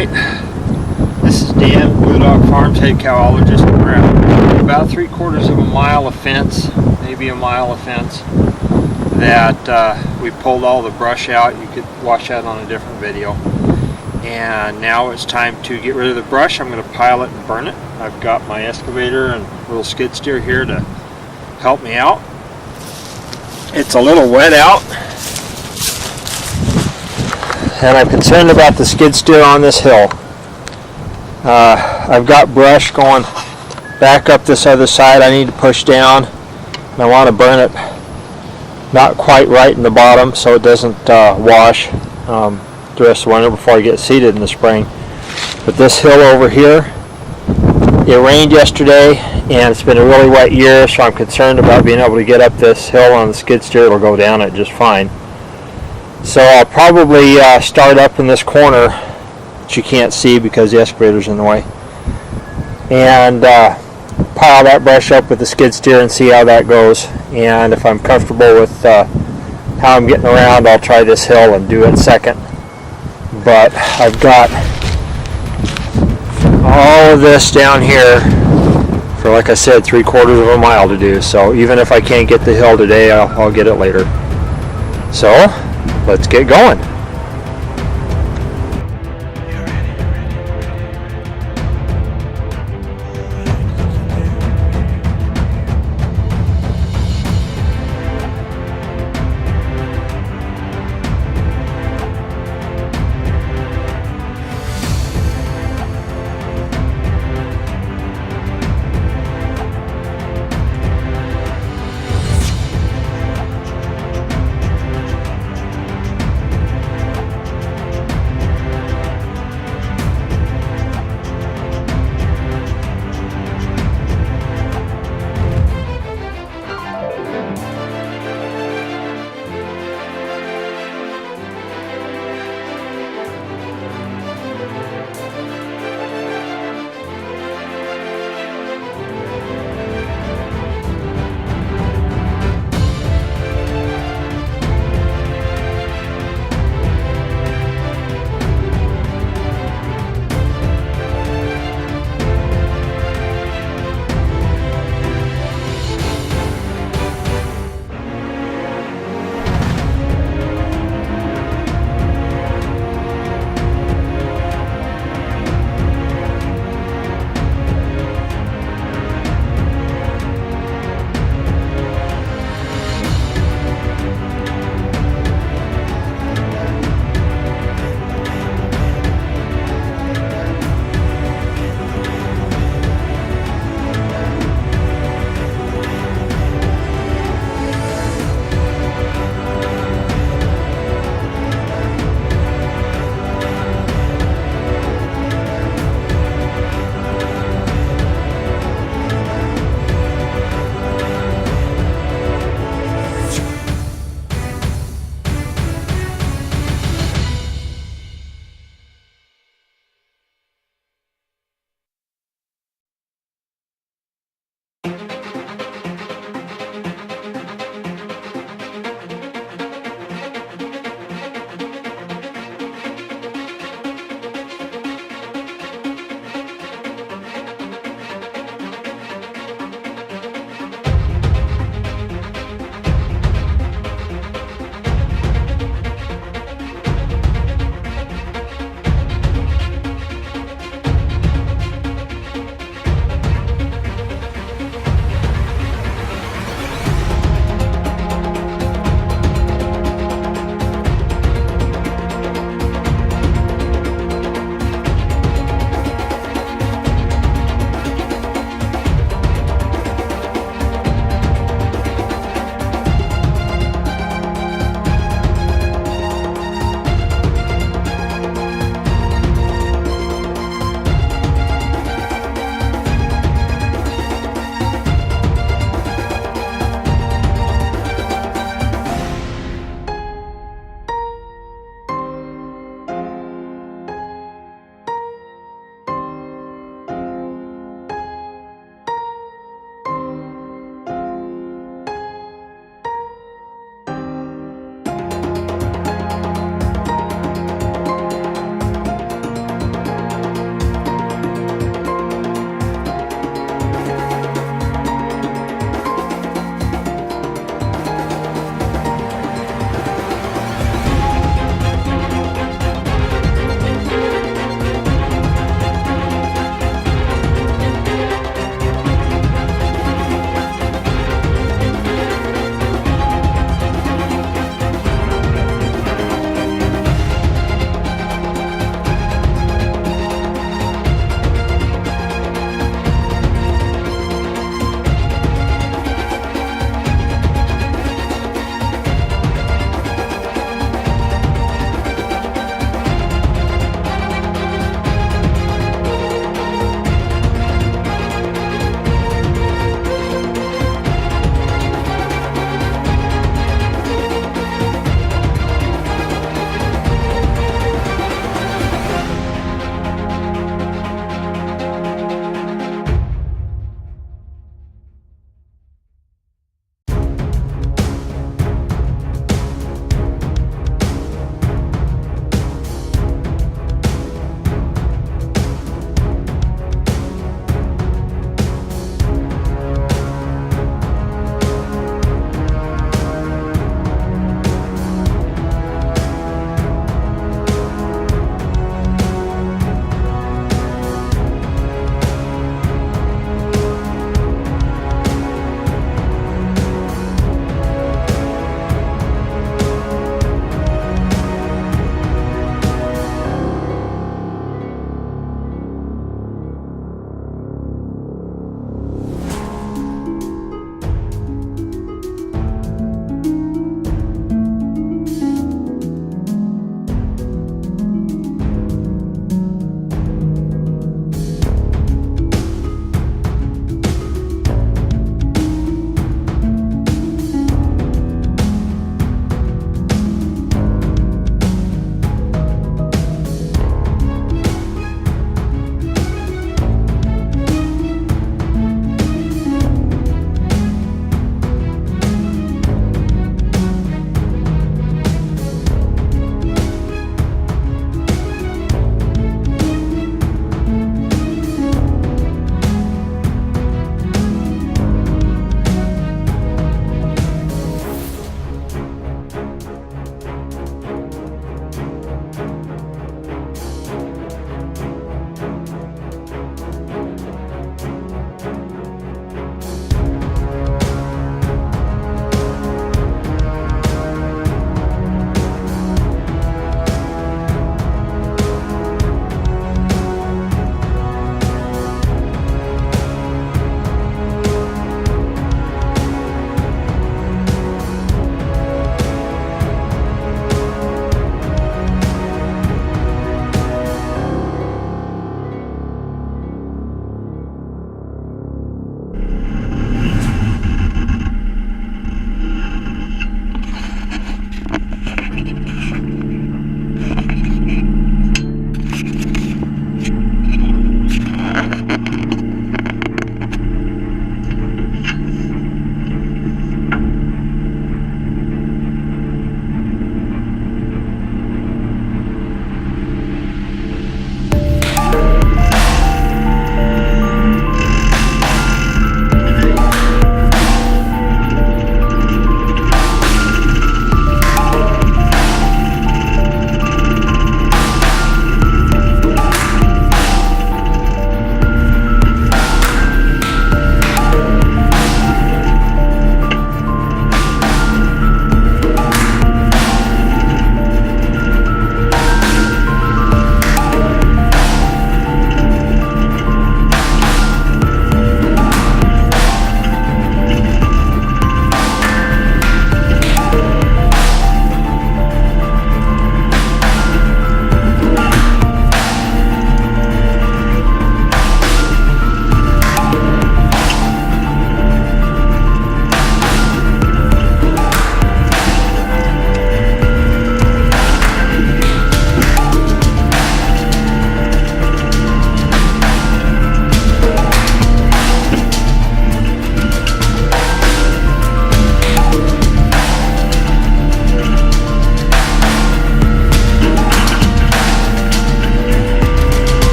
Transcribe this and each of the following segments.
Alright, this is Dan, Blue Dog Farms, head cowologist. We're at about 3/4 of a mile of fence, maybe a mile of fence, that we pulled all the brush out. You could watch that on a different video. And now it's time to get rid of the brush. I'm going to pile it and burn it. I've got my excavator and little skid steer here to help me out. It's a little wet out, and I'm concerned about the skid steer on this hill. I've got brush going back up this other side I need to push down, and I want to burn it not quite right in the bottom so it doesn't wash the rest of the winter before I get seeded in the spring. But this hill over here, it rained yesterday and it's been a really wet year, so I'm concerned about being able to get up this hill on the skid steer. It'll go down it just fine. So I'll probably start up in this corner that you can't see because the excavator's in the way, and pile that brush up with the skid steer and see how that goes. And if I'm comfortable with how I'm getting around, I'll try this hill and do it second. But I've got all of this down here for, like I said, 3/4 of a mile to do. So even if I can't get the hill today, I'll get it later. So let's get going.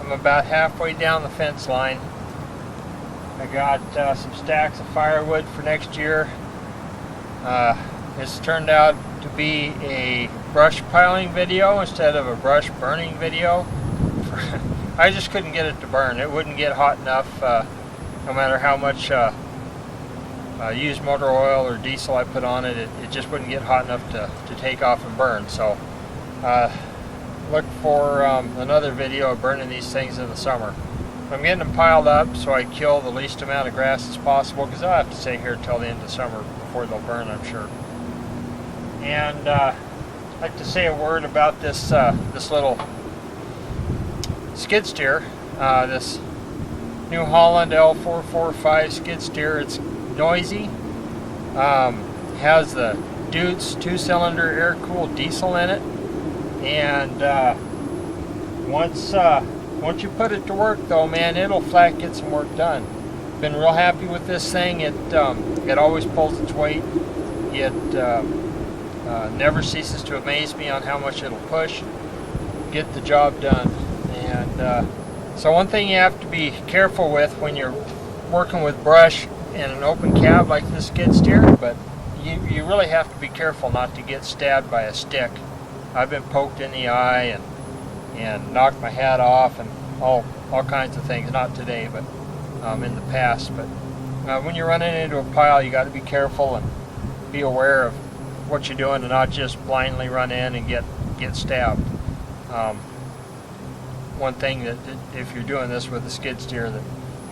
I'm about halfway down the fence line. I got some stacks of firewood for next year. It's turned out to be a brush piling video instead of a brush burning video. I just couldn't get it to burn. It wouldn't get hot enough, no matter how much used motor oil or diesel I put on it. It just wouldn't get hot enough to take off and burn. So look for another video of burning these things in the summer. I'm getting them piled up so I kill the least amount of grass as possible, because I'll have to stay here till the end of summer before they'll burn, I'm sure. And I'd like to say a word about this this little skid steer, this New Holland L445 skid steer. It's noisy, has the Dutz 2-cylinder air-cooled diesel in it, and once you put it to work, though, man, it'll flat get some work done. Been real happy with this thing. It always pulls its weight. It never ceases to amaze me on how much it'll push, get the job done. And so one thing you have to be careful with when you're working with brush in an open cab like this skid steer, but you really have to be careful not to get stabbed by a stick. I've been poked in the eye and knocked my hat off and all kinds of things. Not today, but in the past. But when you're running into a pile, you got to be careful and be aware of what you're doing, and not just blindly run in and get stabbed. One thing that if you're doing this with a skid steer that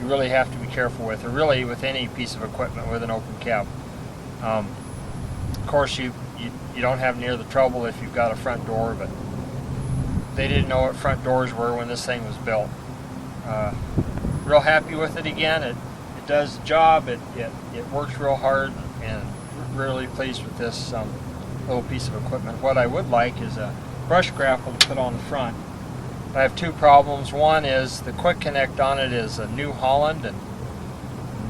you really have to be careful with, or really with any piece of equipment with an open cab. Of course, you don't have near the trouble if you've got a front door, but they didn't know what front doors were when this thing was built. Real happy with it again. It does the job. It works real hard, and really pleased with this little piece of equipment. What I would like is a brush grapple to put on the front. I have two problems. One is the quick connect on it is a New Holland, and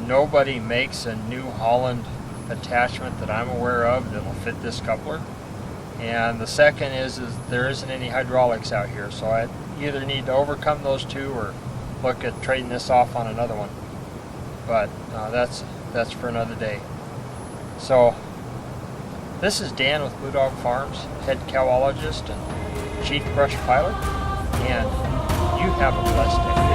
nobody makes a New Holland attachment that I'm aware of that'll fit this coupler. And the second is there isn't any hydraulics out here, so I either need to overcome those two or look at trading this off on another one. But that's for another day. So this is Dan with Blue Dog Farms, head cowologist and chief brush pilot, and you have a blessed day.